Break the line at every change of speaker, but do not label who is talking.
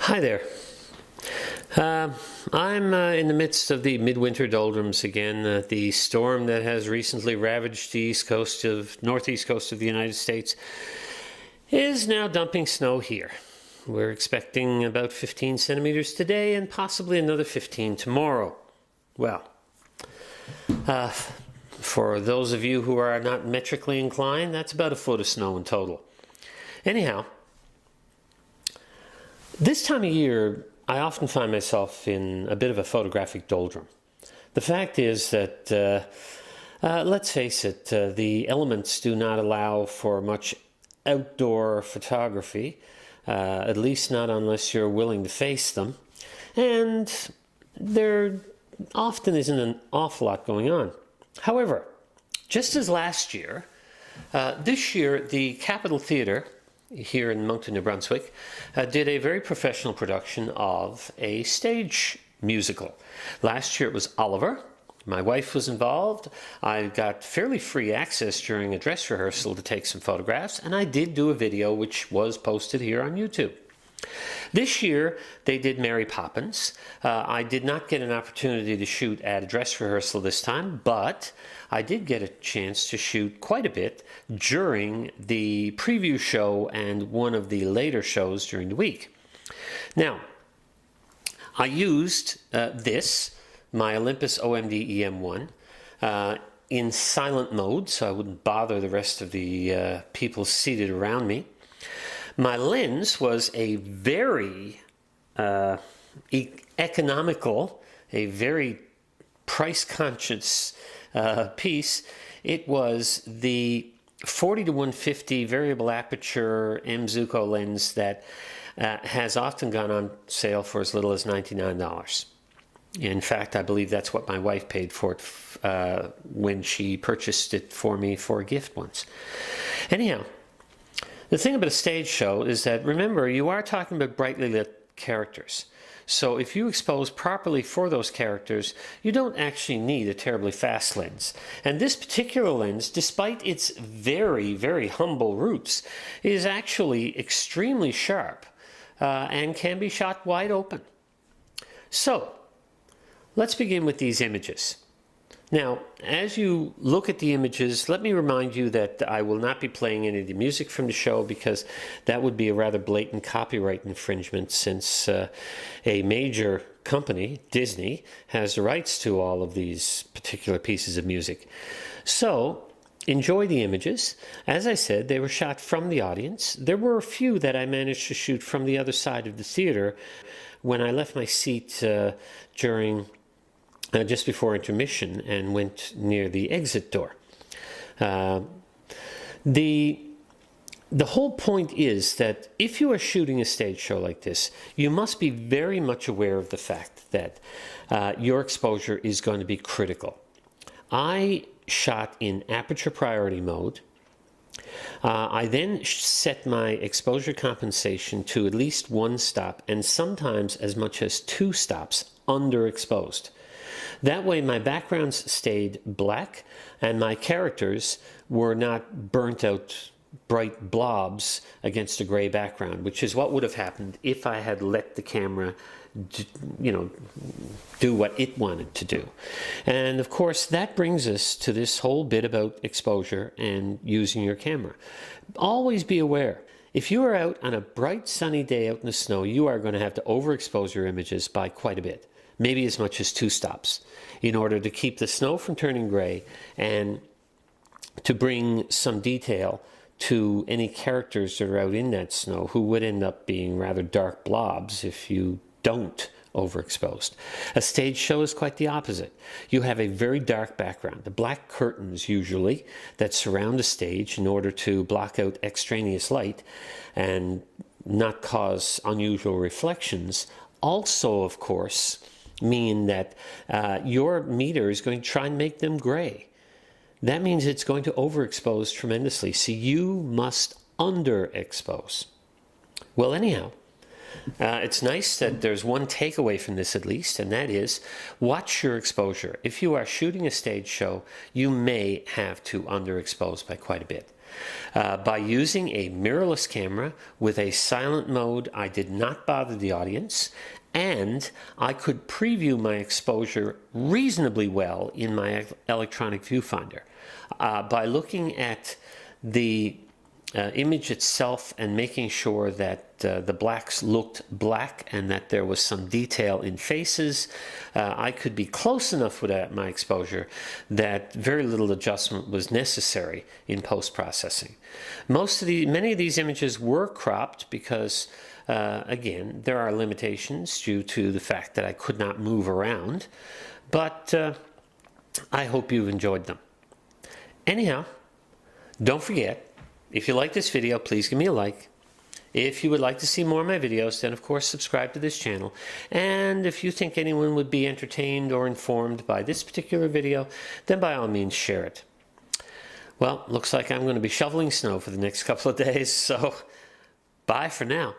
Hi there. I'm in the midst of the midwinter doldrums again. The storm that has recently ravaged the northeast coast of the United States is now dumping snow here. We're expecting about 15 centimeters today and possibly another 15 tomorrow. Well, for those of you who are not metrically inclined, that's about a foot of snow in total. Anyhow, this time of year, I often find myself in a bit of a photographic doldrum. The fact is that, let's face it, the elements do not allow for much outdoor photography, at least not unless you're willing to face them, and there often isn't an awful lot going on. However, just as last year, this year the Capitol Theatre here in Moncton, New Brunswick, did a very professional production of a stage musical. Last year it was Oliver. My wife was involved. I got fairly free access during a dress rehearsal to take some photographs, and I did do a video which was posted here on YouTube. This year they did Mary Poppins. I did not get an opportunity to shoot at a dress rehearsal this time, but I did get a chance to shoot quite a bit during the preview show and one of the later shows during the week. Now, I used my Olympus OMD EM1, in silent mode, so I wouldn't bother the rest of the people seated around me. My lens was a very economical, a very price-conscious piece. It was the 40-150 variable aperture M-Zuiko lens that has often gone on sale for as little as $99. In fact, I believe that's what my wife paid for it when she purchased it for me for a gift once. Anyhow, the thing about a stage show is that, remember, you are talking about brightly lit characters. So if you expose properly for those characters, you don't actually need a terribly fast lens. And this particular lens, despite its very, very humble roots, is actually extremely sharp and can be shot wide open. So let's begin with these images. Now, as you look at the images, let me remind you that I will not be playing any of the music from the show because that would be a rather blatant copyright infringement, since a major company, Disney, has the rights to all of these particular pieces of music. So, enjoy the images. As I said, they were shot from the audience. There were a few that I managed to shoot from the other side of the theater when I left my seat just before intermission and went near the exit door. The whole point is that if you are shooting a stage show like this, you must be very much aware of the fact that your exposure is going to be critical. I shot in aperture priority mode. I then set my exposure compensation to at least one stop and sometimes as much as 2 stops underexposed. That way my backgrounds stayed black and my characters were not burnt out bright blobs against a gray background, which is what would have happened if I had let the camera do what it wanted to do. And of course that brings us to this whole bit about exposure and using your camera. Always be aware, if you are out on a bright sunny day out in the snow, you are going to have to overexpose your images by quite a bit. Maybe as much as 2 stops, in order to keep the snow from turning gray and to bring some detail to any characters that are out in that snow who would end up being rather dark blobs if you don't overexposed. A stage show is quite the opposite. You have a very dark background. The black curtains usually that surround the stage in order to block out extraneous light and not cause unusual reflections also, of course, mean that your meter is going to try and make them gray. That means it's going to overexpose tremendously, so you must underexpose. Well, anyhow, It's nice that there's one takeaway from this at least, and that is watch your exposure. If you are shooting a stage show, you may have to underexpose by quite a bit. By using a mirrorless camera with a silent mode, I did not bother the audience, and I could preview my exposure reasonably well in my electronic viewfinder. By looking at the image itself and making sure that the blacks looked black and that there was some detail in faces, I could be close enough with my exposure that very little adjustment was necessary in post-processing. Many of these images were cropped because again, there are limitations due to the fact that I could not move around, but I hope you've enjoyed them. Anyhow, don't forget, if you like this video, please give me a like. If you would like to see more of my videos, then of course subscribe to this channel. And if you think anyone would be entertained or informed by this particular video, then by all means share it. Well, looks like I'm going to be shoveling snow for the next couple of days, so bye for now.